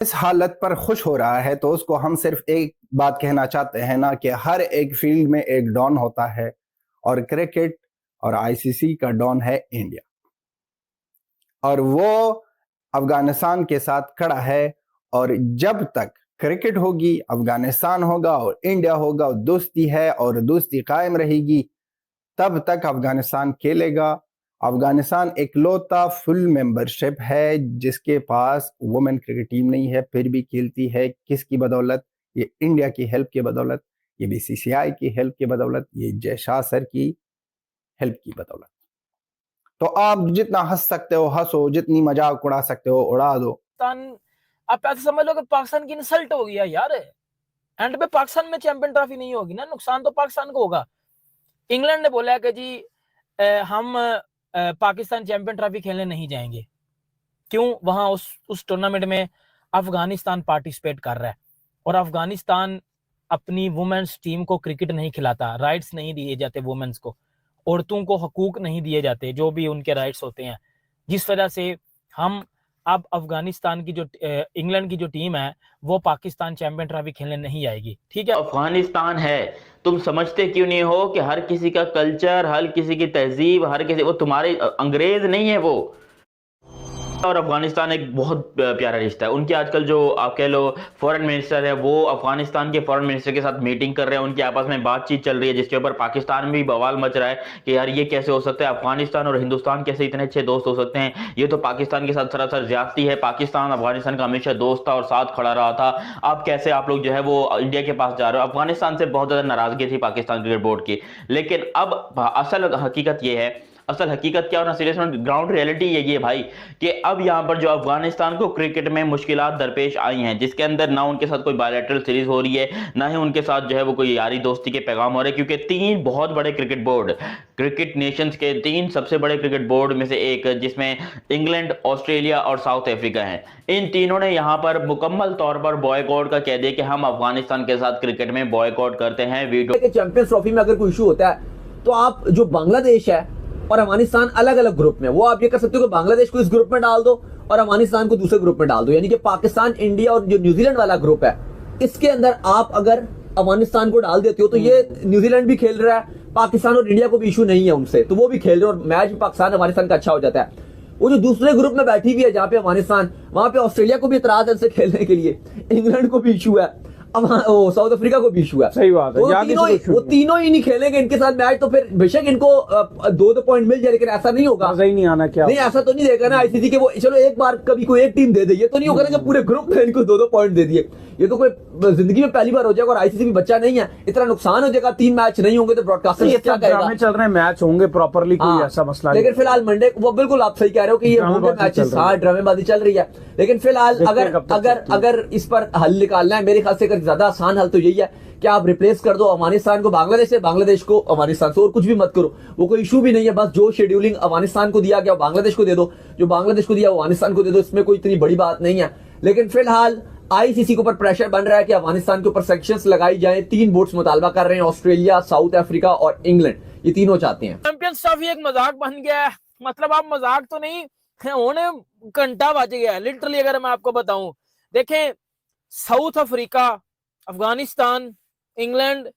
इस हालत पर खुश हो रहा है तो उसको हम सिर्फ एक बात कहना चाहते हैं ना कि हर एक फील्ड में एक डॉन होता है, और क्रिकेट और आईसीसी का डॉन है इंडिया, और वो अफगानिस्तान के साथ खड़ा है। और जब तक क्रिकेट होगी, अफगानिस्तान होगा और इंडिया होगा, और दोस्ती है और दोस्ती कायम रहेगी, तब तक अफगानिस्तान खेलेगा। अफगानिस्तान इकलौता फुल मेंबरशिप है जिसके पास वुमेन क्रिकेट टीम नहीं है, फिर भी खेलती है। किसकी बदौलत? ये इंडिया की हेल्प की बदौलत, ये बीसीसीआई की हेल्प की बदौलत, ये जय शाह सर की हेल्प की बदौलत। तो आप जितना हंस सकते हो हंसो, जितनी मजाक उड़ा सकते हो उड़ा दो। आप ऐसे समझ लो कि पाकिस्तान की इंसल्ट हो गया यार। एंड पे पाकिस्तान में चैंपियन ट्रॉफी नहीं होगी ना, नुकसान तो पाकिस्तान को होगा। इंग्लैंड ने बोला है कि जी हम पाकिस्तान चैंपियन ट्रॉफी खेलने नहीं जाएंगे। क्यों? वहां उस टूर्नामेंट में अफगानिस्तान पार्टिसिपेट कर रहा है, और अफगानिस्तान अपनी वुमेन्स टीम को क्रिकेट नहीं खिलाता, राइट्स नहीं दिए जाते वुमेन्स को, औरतों को हकूक नहीं दिए जाते जो भी उनके राइट्स होते हैं। जिस वजह से हम अब अफगानिस्तान की जो इंग्लैंड की जो टीम है वो पाकिस्तान चैंपियन ट्रॉफी खेलने नहीं आएगी। ठीक है, अफगानिस्तान है, तुम समझते क्यों नहीं हो कि हर किसी का कल्चर, हर किसी की तहजीब, हर किसी, वो तुम्हारे अंग्रेज नहीं है वो। और अफगानिस्तान एक बहुत प्यारा रिश्ता है। उनके आजकल जो आप कह लो फॉरेन मिनिस्टर है, वो अफगानिस्तान के फॉरेन मिनिस्टर के साथ मीटिंग कर रहे हैं, उनकी आपस में बातचीत चल रही है, जिसके ऊपर पाकिस्तान में भी बवाल मच रहा है कि यार ये कैसे हो सकता है, अफगानिस्तान और हिंदुस्तान कैसे इतने अच्छे दोस्त हो सकते हैं, ये तो पाकिस्तान के साथ सरासर ज्यादती है। पाकिस्तान अफगानिस्तान का हमेशा दोस्त था और साथ खड़ा रहा था, अब कैसे आप लोग जो है वो इंडिया के पास जा रहे हो। अफगानिस्तान से बहुत ज्यादा नाराजगी थी पाकिस्तान क्रिकेट बोर्ड की, लेकिन अब असल हकीकत ये है, असल हकीकत क्या होना, सीरियस ग्राउंड रियलिटी यही है भाई, कि अब यहां पर जो अफगानिस्तान को क्रिकेट में मुश्किलात दरपेश आई हैं, जिसके अंदर ना उनके साथ कोई बायलैटरल सीरीज हो रही है, ना ही उनके साथ जो है वो कोई यारी दोस्ती के पैगाम हो रहे हैं, क्योंकि तीन बहुत बड़े क्रिकेट बोर्ड, क्रिकेट नेशंस के तीन सबसे बड़े क्रिकेट बोर्ड में से एक, जिसमें इंग्लैंड, ऑस्ट्रेलिया और साउथ अफ्रीका है, इन तीनों ने यहां पर मुकम्मल तौर पर बॉयकॉट का कह दिया कि हम अफगानिस्तान के साथ क्रिकेट में बॉयकॉट करते हैं। वीटो चैंपियंस ट्रॉफी में अगर कोई इशू होता है तो आप जो बांग्लादेश है और अफगानिस्तान अलग अलग ग्रुप में, वो आप ये कर सकते हो कि बांग्लादेश को इस ग्रुप में डाल दो और अफगानिस्तान को दूसरे ग्रुप में डाल दो। यानी कि पाकिस्तान, इंडिया और जो न्यूजीलैंड वाला ग्रुप है, इसके अंदर आप अगर अफगानिस्तान को डाल देते हो तो ये न्यूजीलैंड भी खेल रहा है, पाकिस्तान और इंडिया को भी इशू नहीं है उनसे, तो वो भी खेल रहे हैं और मैच भी पाकिस्तान अफगानिस्तान का अच्छा हो जाता है। वो जो दूसरे ग्रुप में बैठी हुई है जहां पे अफगानिस्तान, वहां पे ऑस्ट्रेलिया को भी इतराज है इनसे खेलने के लिए, इंग्लैंड को भी इशू है, अब साउथ अफ्रीका को भी इशू है। सही बात है, वो तीनों ही नहीं खेलेंगे इनके साथ मैच, तो फिर बेशक इनको 2-2 पॉइंट मिल जाए, लेकिन ऐसा नहीं होगा। मजा ही नहीं आना क्या? नहीं, ऐसा तो नहीं देगा ना आईसीसी के वो चलो एक बार कभी कोई एक टीम दे दे, ये तो नहीं होगा ना कि पूरे ग्रुप में इनको 2-2 पॉइंट दे दिए। ये तो कोई जिंदगी में पहली बार हो जाएगा और आईसीसी भी बच्चा नहीं है, इतना नुकसान हो जाएगा। 3 मैच नहीं होंगे तो ब्रॉडकास्टर क्या करेगा? चल रहे हैं, मैच होंगे प्रॉपरली, कोई ऐसा मसला नहीं। लेकिन फिलहाल मंडे वो बिल्कुल आप सही कह रहे हो कि ये मैचेस, हाँ ड्रामेबाजी चल रही है, लेकिन फिलहाल अगर इस पर हल निकालना है, मेरे ख्याल से ज्यादा आसान हल तो यही है कि आप रिप्लेस कर दो अफगानिस्तान को बांग्लादेश से, बांग्लादेश को अफगानिस्तान से, और कुछ भी मत करो। वो कोई इशू भी नहीं है, बस जो शेड्यूलिंग अफगानिस्तान को दिया गया बांग्लादेश को दे दो, जो बांग्लादेश को दिया अफगानिस्तान को दे दो, इसमें कोई इतनी बड़ी बात नहीं है। लेकिन फिलहाल आईसीसी के ऊपर प्रेशर बन रहा है कि अफगानिस्तान के ऊपर सैंक्शंस लगाई जाए। 3 बोर्ड्स मुतालबा कर रहे हैं, ऑस्ट्रेलिया, साउथ अफ्रीका और इंग्लैंड, ये तीनों चाहते हैं। चैंपियंस ट्रॉफी एक मजाक बन गया है, मतलब आप मजाक तो नहीं, होने घंटा बज गया है लिटरली। अगर मैं आपको बताऊं, देखें south Africa, Afghanistan, England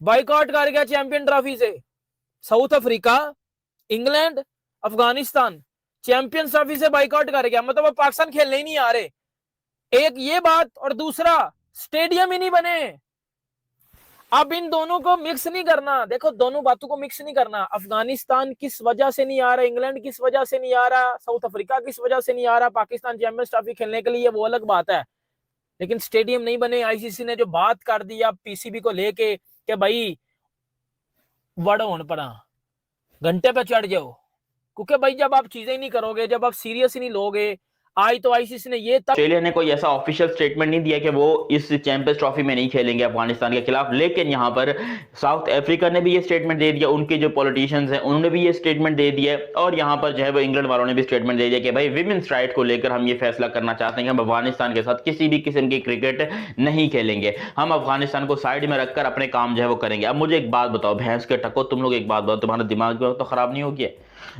boycott कर गया चैंपियन ट्रॉफी से। South Africa, England, Afghanistan champions trophy से बाइकआउट कर गया, मतलब अब पाकिस्तान खेलने ही नहीं आ रहे। एक ये बात, और दूसरा स्टेडियम ही नहीं बने। अब इन दोनों को मिक्स नहीं करना, देखो दोनों बातों को मिक्स नहीं करना। अफगानिस्तान किस वजह से नहीं आ रहा, इंग्लैंड किस वजह से नहीं आ रहा, साउथ अफ्रीका किस वजह से नहीं आ रहा पाकिस्तान चैंपियंस ट्रॉफी खेलने के लिए, वो अलग बात है, लेकिन स्टेडियम नहीं बने। आईसीसी ने जो बात कर दी अब पीसीबी को लेके कि भाई वड़ होने पड़ा, घंटे पे चढ़ जाओ, क्योंकि भाई जब आप चीजें ही नहीं करोगे, जब आप सीरियस ही नहीं लोगे, आज तो आईसीसी ने ये ऑस्ट्रेलिया ने कोई ऐसा ऑफिशियल स्टेटमेंट नहीं दिया कि वो इस चैंपियंस ट्रॉफी में नहीं खेलेंगे अफगानिस्तान के खिलाफ, लेकिन यहां पर साउथ अफ्रीका ने भी ये स्टेटमेंट दे दिया, उनके जो पॉलिटिशियंस हैं उन्होंने भी ये स्टेटमेंट दे दिया, और यहां पर जो है वो इंग्लैंड वालों ने भी स्टेटमेंट दे दिया कि भाई विमेंस राइट को लेकर हम ये फैसला करना चाहते हैं कि हम अफगानिस्तान के साथ किसी भी किस्म की क्रिकेट नहीं खेलेंगे, हम अफगानिस्तान को साइड में रखकर अपने काम जो है वो करेंगे। अब मुझे एक बात बताओ, भैंस के टको, तुम लोग एक बात बताओ, तुम्हारा दिमाग तो खराब नहीं हो गया?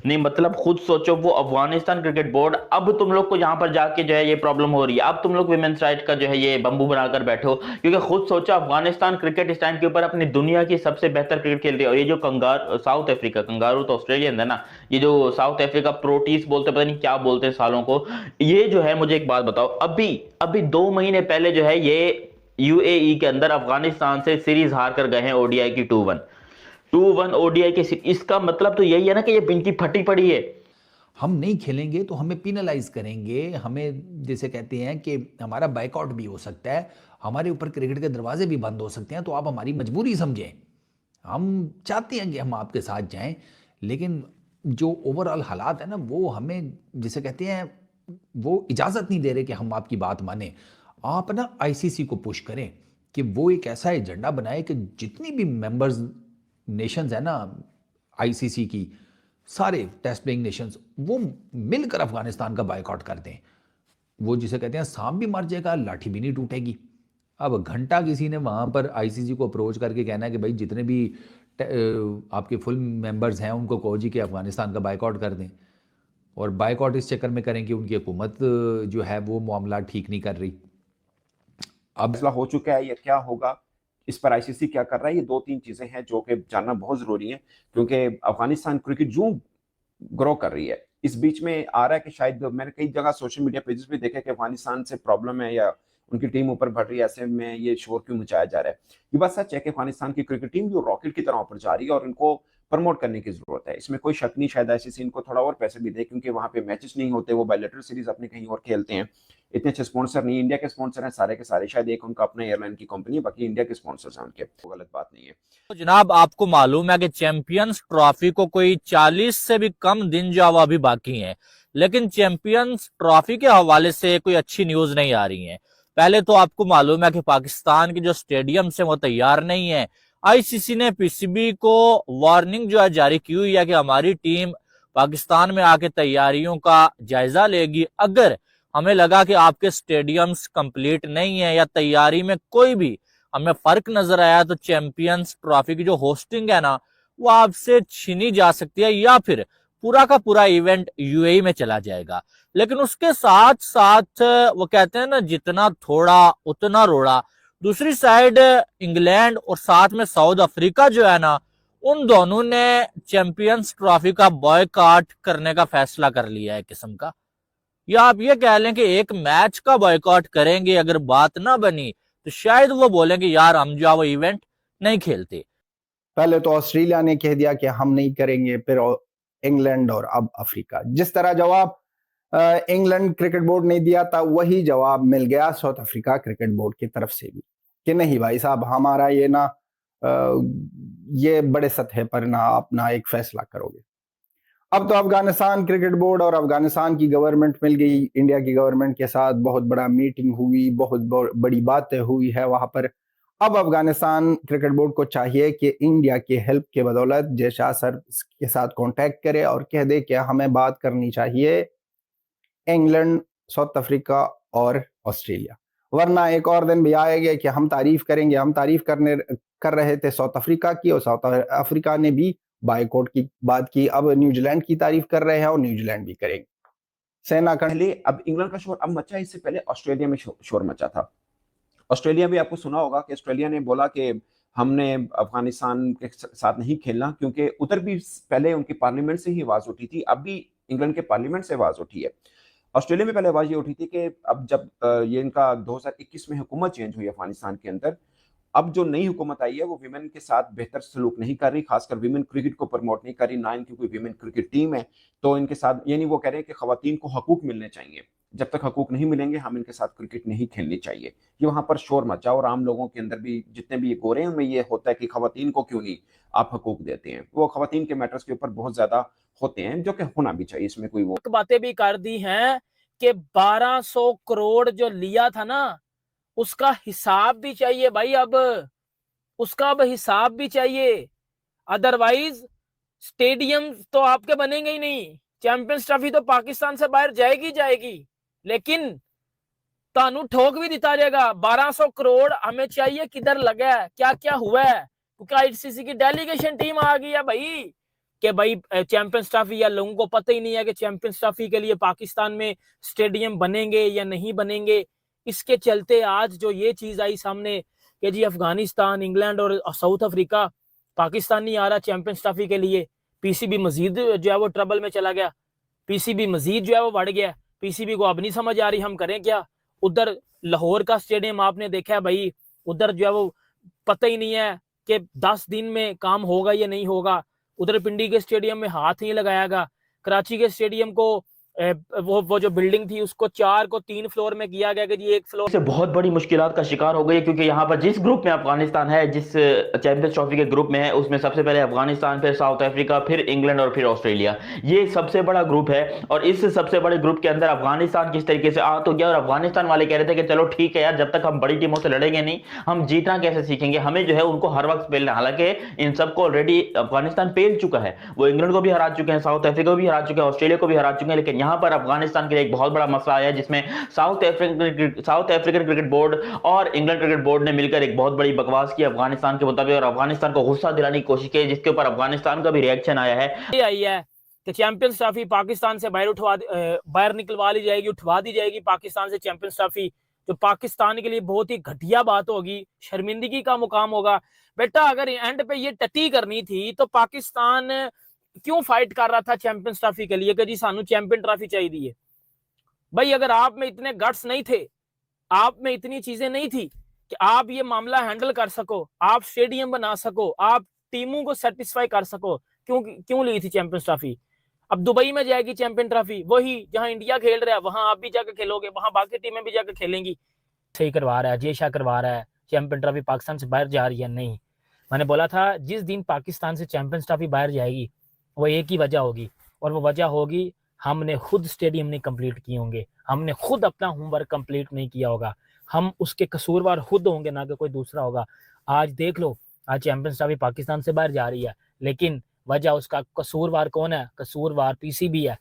नहीं मतलब खुद सोचो, वो अफगानिस्तान क्रिकेट बोर्ड, अब तुम लोग को यहाँ पर जाके जो है ये प्रॉब्लम हो रही है, अब तुम लोग विमेंस राइट का जो है ये बम्बू बनाकर बैठे हो, क्योंकि खुद सोचो अफगानिस्तान क्रिकेट इस टाइम के ऊपर अपनी दुनिया की सबसे बेहतर क्रिकेट खेल रही है। और ये जो साउथ अफ्रीका, कंगारू तो ऑस्ट्रेलियन है ना, ये जो साउथ अफ्रीका प्रोटीज बोलते पता नहीं क्या बोलते हैं सालों को, ये जो है, मुझे एक बात बताओ, अभी अभी 2 महीने पहले जो है ये यूएई के अंदर अफगानिस्तान से सीरीज हार कर गए हैं ओडीआई की 2-1 ओडीआई की। इसका मतलब तो यही है ना कि ये पिंकी फटी पड़ी है। हम नहीं खेलेंगे तो हमें पिनलाइज करेंगे, हमें जैसे कहते हैं कि हमारा बाइकआउट भी हो सकता है, हमारे ऊपर क्रिकेट के दरवाजे भी बंद हो सकते हैं, तो आप हमारी मजबूरी समझें। हम चाहते हैं कि हम आपके साथ जाएं, लेकिन जो ओवरऑल हालात है ना, वो हमें जैसे कहते हैं वो इजाज़त नहीं दे रहे कि हम आपकी बात माने। आप ना आईसीसी को पुश करें कि वो एक ऐसा एजेंडा बनाए कि जितनी भी मेंबर्स नेशंस है ना आईसीसी की, सारे टेस्ट प्लेइंग नेशंस, वो मिलकर अफगानिस्तान का बायकॉट कर दें। वो जिसे कहते हैं सांप भी मर जाएगा, लाठी भी नहीं टूटेगी। अब घंटा किसी ने वहाँ पर आईसीसी को अप्रोच करके कहना है कि भाई जितने भी आपके फुल मेंबर्स हैं उनको कहो जी कि अफगानिस्तान का बायकॉट कर दें, और बायकॉट इस चक्कर में करें कि उनकी हुकूमत जो है वो मामला ठीक नहीं कर रही। अब फैसला हो चुका है, ये क्या होगा, इस पर आईसीसी क्या कर रहा है, ये 2-3 चीजें हैं जो कि जानना बहुत जरूरी है, क्योंकि अफगानिस्तान क्रिकेट जो ग्रो कर रही है, इस बीच में आ रहा है कि शायद मैंने कई जगह सोशल मीडिया पेजेस पे देखा कि अफगानिस्तान से प्रॉब्लम है या उनकी टीम ऊपर बढ़ रही है, ऐसे में ये शोर क्यों मचाया जा रहा है। ये बात सच है कि अफगानिस्तान की क्रिकेट टीम जो रॉकेट की तरह ऊपर जा रही है और इनको प्रमोट करने की जरूरत है, इसमें कोई शक नहीं। शायद आईसीसी इनको थोड़ा और पैसे भी दे, क्योंकि वहां पे मैचेस नहीं होते, वो बायलैटरल सीरीज अपने कहीं और खेलते हैं, इतने अच्छे स्पॉन्सर नहीं, इंडिया के स्पॉन्सर हैं सारे के सारे, शायद एक उनका अपना एयरलाइन की कंपनी है, बाकी इंडिया के स्पॉन्सर्स हैं उनके, वो गलत बात नहीं है। तो जनाब आपको मालूम है कि चैंपियंस ट्रॉफी को कोई 40 से भी कम दिन जो अभी बाकी हैं, लेकिन चैंपियंस ट्रॉफी के हवाले से कोई अच्छी न्यूज नहीं आ रही है। पहले तो आपको मालूम है कि पाकिस्तान के जो स्टेडियम है वो तैयार नहीं है। आईसीसी ने पीसीबी को वार्निंग जो है जारी की हुई है कि हमारी टीम पाकिस्तान में आके तैयारियों का जायजा लेगी, अगर हमें लगा कि आपके स्टेडियम्स कंप्लीट नहीं है या तैयारी में कोई भी हमें फर्क नजर आया, तो चैंपियंस ट्रॉफी की जो होस्टिंग है ना वो आपसे छीनी जा सकती है, या फिर पूरा का पूरा इवेंट यूएई में चला जाएगा। लेकिन उसके साथ साथ वो कहते हैं ना, जितना थोड़ा उतना रोड़ा। दूसरी साइड इंग्लैंड और साथ में साउथ अफ्रीका जो है ना, उन दोनों ने चैंपियंस ट्रॉफी का बॉयकॉट करने का फैसला कर लिया है किस्म का। या आप ये कह लें कि एक मैच का बॉयकॉट करेंगे, अगर बात ना बनी तो शायद वो बोलेंगे यार हम जो वो इवेंट नहीं खेलते। पहले तो ऑस्ट्रेलिया ने कह दिया कि हम नहीं करेंगे, फिर इंग्लैंड और अब अफ्रीका। जिस तरह जवाब इंग्लैंड क्रिकेट बोर्ड ने दिया था, वही जवाब मिल गया साउथ अफ्रीका क्रिकेट बोर्ड की तरफ से भी कि नहीं भाई साहब, हमारा ये ना ये बड़े सतह पर ना अपना एक फैसला करोगे। अब तो अफगानिस्तान क्रिकेट बोर्ड और अफगानिस्तान की गवर्नमेंट मिल गई इंडिया की गवर्नमेंट के साथ, बहुत बड़ा मीटिंग हुई, बहुत बड़ी बातें हुई है वहां पर। अब अफगानिस्तान क्रिकेट बोर्ड को चाहिए कि इंडिया की हेल्प के बदौलत जय शाह सर के साथ कांटेक्ट करे और कह दे कि हमें बात करनी चाहिए इंग्लैंड, साउथ अफ्रीका और ऑस्ट्रेलिया, वरना एक और दिन भी आएगा कि हम तारीफ करेंगे। हम तारीफ कर रहे थे साउथ अफ्रीका की, और साउथ अफ्रीका ने भी बायकॉट की बात की, अब न्यूजीलैंड की तारीफ कर रहे हैं और न्यूजीलैंड भी करेंगे। सेना पहले अब इंग्लैंड का शोर अब मचा, इससे पहले ऑस्ट्रेलिया में शोर मचा था। ऑस्ट्रेलिया भी आपको सुना होगा कि ऑस्ट्रेलिया ने बोला कि हमने अफगानिस्तान के साथ नहीं खेलना, क्योंकि उधर भी पहले उनकी पार्लियामेंट से ही आवाज उठी थी, अब भी इंग्लैंड के पार्लियामेंट से आवाज उठी है। ऑस्ट्रेलिया में पहले आवाज ये उठी थी कि अब जब ये इनका 2021 में हुकूमत चेंज हुई अफगानिस्तान के अंदर, अब जो नई हुकूमत आई है वो विमेन के साथ बेहतर सलूक नहीं कर रही, खासकर विमेन क्रिकेट को प्रमोट नहीं कर रही, ना इनकी कोई विमेन क्रिकेट टीम है। तो इनके साथ यानी वो कह रहे हैं कि खवातीन को हकूक मिलने चाहिए, जब तक हकूक नहीं मिलेंगे हम इनके साथ क्रिकेट नहीं खेलनी चाहिए। ये वहां पर शोर मचा, और आम लोगों के अंदर भी जितने भी ये गोरे हैं उनमें ये होता है कि खवातीन को क्यों नहीं आप हकूक देते हैं। वो खवातीन के मैटर्स के ऊपर बहुत ज्यादा होते हैं, जो कि होना भी चाहिए, इसमें कोई वो बातें भी कर दी हैं कि 1200 करोड़ जो लिया था ना, उसका हिसाब भी चाहिए भाई, अब उसका अब हिसाब भी चाहिए, अदरवाइज स्टेडियम तो आपके बनेंगे ही नहीं। चैंपियंस ट्रॉफी तो पाकिस्तान से बाहर जाएगी जाएगी, लेकिन तानू ठोक भी दिता जाएगा। 1200 करोड़ हमें चाहिए, किधर लगा है, क्या क्या हुआ है, क्योंकि आईसीसी की डेलीगेशन टीम आ गई है भाई। कि भाई चैंपियंस ट्रॉफी, या लोगों को पता ही नहीं है कि चैंपियंस ट्रॉफी के लिए पाकिस्तान में स्टेडियम बनेंगे या नहीं बनेंगे। इसके चलते आज जो ये चीज आई सामने कि जी अफगानिस्तान, इंग्लैंड और साउथ अफ्रीका, पाकिस्तान नहीं आ रहा चैंपियंस ट्रॉफी के लिए। पीसीबी मजीद जो है वो ट्रबल में चला गया, पीसीबी मजीद जो है वो बढ़ गया। पीसीबी को अब नहीं समझ आ रही हम करें क्या। उधर लाहौर का स्टेडियम आपने देखा है भाई, उधर जो है वो पता ही नहीं है कि 10 दिन में काम होगा या नहीं होगा। उधर पिंडी के स्टेडियम में हाथ नहीं लगायागा। कराची के स्टेडियम को वो जो बिल्डिंग थी उसको 4 को 3 फ्लोर में किया गया कि जी 1 फ्लोर से बहुत बड़ी मुश्किलात का शिकार हो गई, क्योंकि यहाँ पर जिस ग्रुप में अफगानिस्तान है, जिस चैंपियंस ट्रॉफी के ग्रुप में है, उसमें सबसे पहले अफगानिस्तान, फिर साउथ अफ्रीका, फिर इंग्लैंड और फिर ऑस्ट्रेलिया। ये सबसे बड़ा ग्रुप है और इस सबसे बड़े ग्रुप के अंदर अफगानिस्तान किस तरीके से आ तो गया। और अफगानिस्तान वाले कह रहे थे कि चलो ठीक है यार, जब तक हम बड़ी टीमों से लड़ेंगे नहीं, हम जीतना कैसे सीखेंगे, हमें जो है उनको हर वक्त पेलना। हालांकि इन सबको ऑलरेडी अफगानिस्तान पेल चुका है, वो इंग्लैंड को भी हरा चुके हैं, साउथ अफ्रीका को भी हरा चुके हैं, ऑस्ट्रेलिया को भी हरा चुके हैं। लेकिन यहाँ पर अफगानिस्तान के लिए एक बहुत बड़ा मसला आया, जिसमें साउथ अफ्रीकन क्रिकेट बोर्ड और इंग्लैंड क्रिकेट बोर्ड ने मिलकर एक बहुत बड़ी बकवास की अफगानिस्तान के मुताबिक, और अफगानिस्तान को गुस्सा दिलाने की कोशिश की, जिसके ऊपर अफगानिस्तान का भी रिएक्शन आया है। ये आई है कि चैंपियंस ट्रॉफी पाकिस्तान से बाहर निकलवा ली जाएगी, उठवा दी जाएगी पाकिस्तान से चैंपियंस ट्रॉफी, जो पाकिस्तान के लिए बहुत ही घटिया बात होगी, शर्मिंदगी का मुकाम होगा। बेटा अगर एंड पे ये टटी करनी थी तो पाकिस्तान क्यों फाइट कर रहा था चैंपियंस ट्रॉफी के लिए कि जी सानू चैंपियन ट्रॉफी चाहिए। भाई अगर आप में इतने गट्स नहीं थे, आप में इतनी चीजें नहीं थी कि आप ये मामला हैंडल कर सको, आप स्टेडियम बना सको, आप टीमों को सेटिस्फाई कर सको, क्यों ली थी चैंपियंस ट्रॉफी। अब दुबई में जाएगी चैंपियन ट्रॉफी, वही जहां इंडिया खेल रहा है वहां आप भी जाकर खेलोगे, वहां बाकी टीमें भी जाकर खेलेंगी। सही करवा रहा है, जय शाह करवा रहा है, चैंपियन ट्रॉफी पाकिस्तान से बाहर जा रही है। नहीं, मैंने बोला था जिस दिन पाकिस्तान से चैंपियंस ट्रॉफी बाहर जाएगी वो एक ही वजह होगी, और वो वजह होगी हमने खुद स्टेडियम नहीं कंप्लीट किए होंगे, हमने खुद अपना होमवर्क कंप्लीट नहीं किया होगा, हम उसके कसूरवार खुद होंगे, ना कि कोई दूसरा होगा। आज देख लो, आज चैंपियंस ट्रॉफी पाकिस्तान से बाहर जा रही है, लेकिन वजह उसका कसूरवार कौन है? कसूरवार पीसीबी है।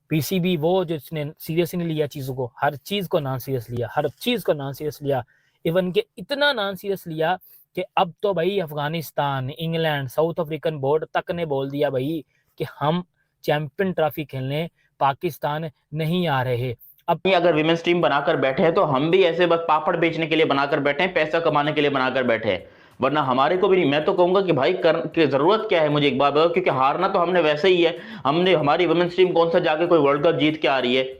पीसीबी वो जिसने सीरियस नहीं लिया चीज़ों को, हर चीज़ को नॉन सीरियस लिया, हर चीज़ को नॉन सीरियस लिया। इवन के इतना नॉन सीरियस लिया कि अब तो भाई Afghanistan, England, south African board तक ने बोल दिया भाई कि हम चैंपियन ट्रॉफी खेलने पाकिस्तान नहीं आ रहे। अब अगर विमेंस टीम बनाकर बैठे हैं तो हम भी ऐसे बस पापड़ बेचने के लिए बनाकर बैठे हैं, पैसा कमाने के लिए बनाकर बैठे हैं, वरना हमारे को भी नहीं। मैं तो कहूंगा कि भाई की जरूरत क्या है, मुझे एक बात बताओ, क्योंकि हारना तो हमने वैसे ही है। हमने, हमारी वुमेन्स टीम कौन सा जाके कोई वर्ल्ड कप जीत के आ रही है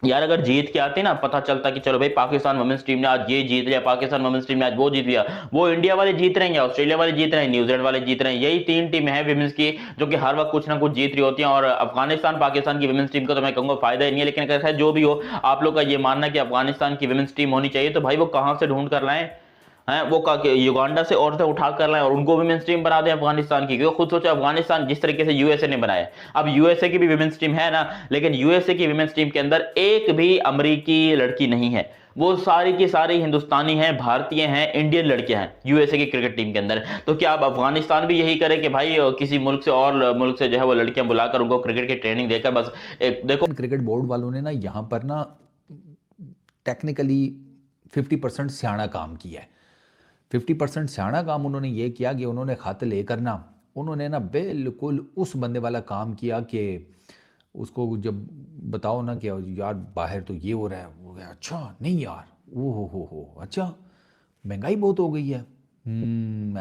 यार। अगर जीत के आते ना, पता चलता कि चलो भाई पाकिस्तान वुमेन्स टीम ने आज ये जीत लिया, पाकिस्तान वुमेन्स टीम ने आज वो जीत लिया, वो इंडिया वाले जीत रहे हैं, ऑस्ट्रेलिया वाले जीत रहे हैं, न्यूजीलैंड वाले जीत रहे हैं। यही 3 टीमें हैं विमेन्स की जो कि हर वक्त कुछ ना कुछ जीत रही होती हैं। और अफगानिस्तान पाकिस्तान की विमेन्स टीम का तो मैं कहूंगा फायदा ही नहीं है। लेकिन अगर जो भी हो, आप लोग का ये मानना कि अफगानिस्तान की विमेन्स टीम होनी चाहिए, तो भाई वो कहां से ढूंढ कर लाएं हैं, वो युगांडा से औरतें उठा कर लाएं और उनको विमेंस टीम बना दें अफगानिस्तान की। क्योंकि खुद सोचो, अफगानिस्तान जिस तरीके से यूएसए ने बनाया, अब यूएसए की भी विमेंस टीम है ना, लेकिन यूएसए की विमेंस टीम के अंदर एक भी अमेरिकी लड़की नहीं है, वो सारी की सारी हिंदुस्तानी हैं, भारतीय हैं, इंडियन लड़कियां हैं यूएसए की क्रिकेट टीम के अंदर। तो क्या अब अफगानिस्तान भी यही करे कि भाई किसी मुल्क से और मुल्क से जो है वो लड़कियां बुलाकर उनको क्रिकेट की ट्रेनिंग देकर बस देखो। क्रिकेट बोर्ड वालों ने ना यहाँ पर ना टेक्निकली 50% सियाना काम किया है। 50% सियाना काम उन्होंने ये किया कि उन्होंने खत लेकर ना, उन्होंने ना बिल्कुल उस बंदे वाला काम किया कि उसको जब बताओ ना कि यार बाहर तो ये हो रहा है, वो गया अच्छा नहीं यार, वो हो अच्छा महंगाई बहुत हो गई है,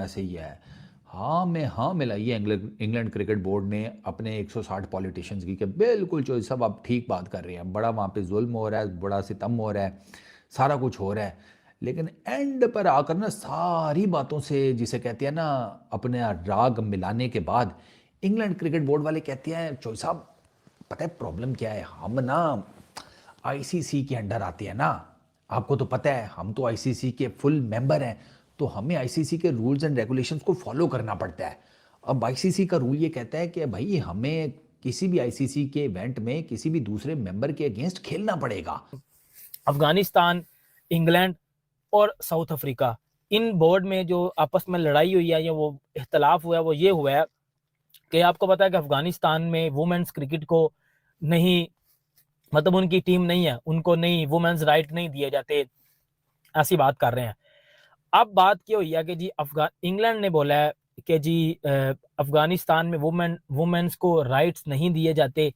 ऐसे ही है। हाँ मिलाइए इंग्लैंड क्रिकेट बोर्ड ने अपने 160 पॉलिटिशियंस की कि बिल्कुल जो सब आप ठीक बात कर रहे हैं, बड़ा वहाँ पे जुल्म हो रहा है, बड़ा सितम हो रहा है, सारा कुछ हो रहा है। लेकिन एंड पर आकर ना सारी बातों से, जिसे कहते हैं ना, अपने राग मिलाने के बाद इंग्लैंड क्रिकेट बोर्ड वाले कहते हैं चोई साहब पता है प्रॉब्लम क्या है, हम ना आईसीसी के अंडर आते हैं ना, आपको तो पता है हम तो आईसीसी के फुल मेंबर हैं, तो हमें आईसीसी के रूल्स एंड रेगुलेशंस को फॉलो करना पड़ता है। अब आईसीसी का रूल ये कहता है कि भाई हमें किसी भी आईसीसी के इवेंट में किसी भी दूसरे मेंबर के अगेंस्ट खेलना पड़ेगा। अफगानिस्तान, इंग्लैंड और साउथ अफ्रीका, इन बोर्ड में जो आपस में लड़ाई हुई है या वो इख्तलाफ हुआ है, वो ये हुआ है कि आपको पता है कि अफगानिस्तान में वुमेन्स क्रिकेट को नहीं, मतलब उनकी टीम नहीं है, उनको नहीं वुमेन्स राइट नहीं दिए जाते, ऐसी बात कर रहे हैं। अब बात क्या हुई है कि जी इंग्लैंड ने बोला है कि जी अफगानिस्तान में वुमेन्स को राइट्स नहीं दिए जाते।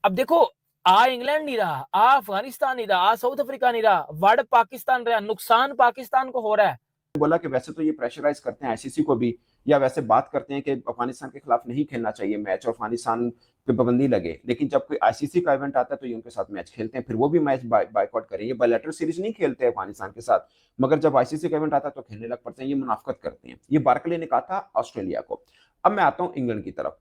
अब देखो, आ इंग्लैंड नहीं रहा, आ अफगानिस्तान नहीं रहा, आ साउथ अफ्रीका नहीं रहा, वर्ड पाकिस्तान रहा, नुकसान पाकिस्तान को हो रहा है। बोला कि वैसे तो ये प्रेशराइज करते हैं आईसीसी को भी, या वैसे बात करते हैं कि अफगानिस्तान के खिलाफ नहीं खेलना चाहिए मैच और अफगानिस्तान पे पाबंदी लगे, लेकिन जब कोई आईसीसी का इवेंट आता है तो ये उनके साथ मैच खेलते हैं, फिर वो भी मैच बायकॉट करें। ये बायलैटरल सीरीज नहीं खेलते अफगानिस्तान के साथ, मगर जब आईसीसी का इवेंट आता है तो खेलने लग पड़ते हैं। ये मुनाफकत करते हैं। ये बार्कले ने कहा था ऑस्ट्रेलिया को। अब मैं आता हूं इंग्लैंड की तरफ।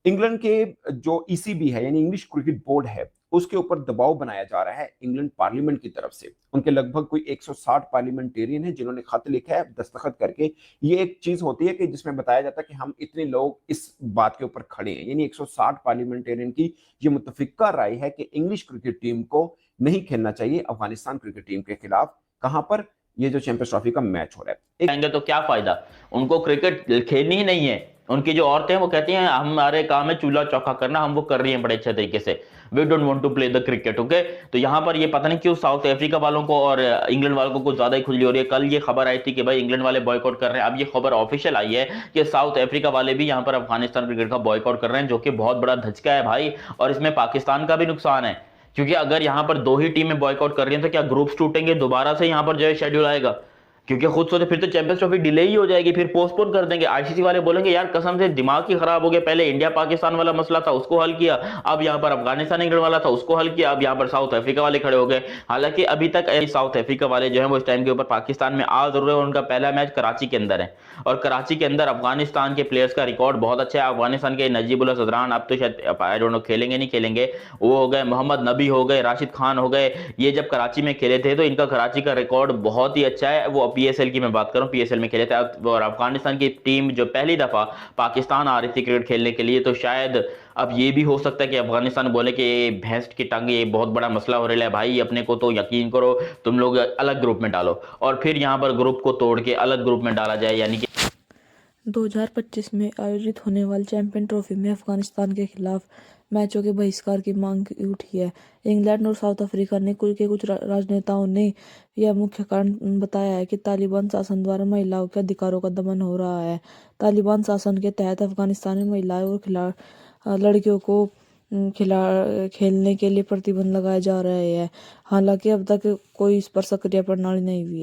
इंग्लैंड के जो ईसीबी है यानी इंग्लिश क्रिकेट बोर्ड है, उसके ऊपर दबाव बनाया जा रहा है इंग्लैंड पार्लियामेंट की तरफ से। उनके लगभग कोई 160 पार्लियामेंटेरियन है जिन्होंने खत लिखा है दस्तखत करके। ये एक चीज होती है कि जिसमें बताया जाता है कि हम इतने लोग इस बात के ऊपर खड़े हैं, यानी 160 पार्लियामेंटेरियन की ये मुत्तफिका राय है कि इंग्लिश क्रिकेट टीम को नहीं खेलना चाहिए अफगानिस्तान क्रिकेट टीम के खिलाफ। कहां पर? ये जो चैंपियंस ट्रॉफी का मैच हो रहा है। आएंगे तो क्या फायदा, उनको क्रिकेट खेलनी ही नहीं है। उनकी जो औरतें हैं वो कहती हैं हमारे काम है चूल्हा चौका करना, हम वो कर रही हैं बड़े अच्छे तरीके से, we don't want to play the cricket. Okay, तो यहाँ पर ये पता नहीं क्यों साउथ अफ्रीका वालों को और इंग्लैंड वालों को कुछ ज्यादा ही खुजली हो रही है। कल ये खबर आई थी कि भाई इंग्लैंड वाले बॉयकॉट कर रहे हैं, अब ये खबर ऑफिशियल आई है कि साउथ अफ्रीका वाले भी यहाँ पर अफगानिस्तान क्रिकेट का बॉयकॉट कर रहे हैं, जो कि बहुत बड़ा धचका है भाई, और इसमें पाकिस्तान का भी नुकसान है। क्योंकि अगर यहाँ पर 2 ही टीमें बॉयकॉट कर रही हैं तो क्या ग्रुप्स टूटेंगे, दोबारा से यहाँ पर जो है शेड्यूल आएगा? क्योंकि खुद सोचे फिर तो चैंपियंस ट्रॉफी डिले ही हो जाएगी, फिर पोस्टपोन कर देंगे। आईसीसी वाले बोलेंगे यार कसम से दिमाग ही खराब हो गया, पहले इंडिया पाकिस्तान वाला मसला था उसको हल किया, अब यहाँ पर अफगानिस्तान इंग्लैंड वाला था उसको हल किया, अब यहाँ पर साउथ अफ्रीका वाले खड़े हो गए। हालांकि अभी तक साउथ अफ्रीका वाले जो है वो इस टाइम के ऊपर पाकिस्तान में आ जरूर है, उनका पहला मैच कराची के अंदर है, और कराची के अंदर अफगानिस्तान के प्लेयर्स का रिकॉर्ड बहुत अच्छा है। अफगानिस्तान के नजीबुल्लाह सदरान अब तो शायद आई डोंट नो खेलेंगे नहीं खेलेंगे, वो हो गए, मोहम्मद नबी हो गए, राशिद खान हो गए, ये जब कराची में खेले थे तो इनका कराची का रिकॉर्ड बहुत ही अच्छा है। वो पीएसएल की मैं बात करूं, पीएसएल में खेले थे। और अफगानिस्तान की टीम जो पहली दफा पाकिस्तान आ रही थी क्रिकेट खेलने के लिए, तो शायद अब ये भी हो सकता है कि अफगानिस्तान बोले कि ये भैंस की टांग ये बहुत बड़ा मसला हो रहा है भाई, अपने को तो यकीन करो तुम लोग अलग ग्रुप में डालो, और फिर यहाँ पर ग्रुप को तोड़ के अलग ग्रुप में डाला जाए। यानी कि 2025 में आयोजित होने वाली चैंपियन ट्रॉफी में अफगानिस्तान के खिलाफ मैचों के बहिष्कार की मांग उठी है। इंग्लैंड और साउथ अफ्रीका ने कुछ राजनेताओं ने यह मुख्य कारण बताया है कि तालिबान शासन द्वारा महिलाओं के अधिकारों का दमन हो रहा है। तालिबान शासन के तहत अफगानिस्तान में महिलाओं और लड़कियों को खेलने के लिए प्रतिबंध लगाए जा रहे हैं। हालांकि अब तक कोई इस पर सक्रिय प्रणाली नहीं हुई है।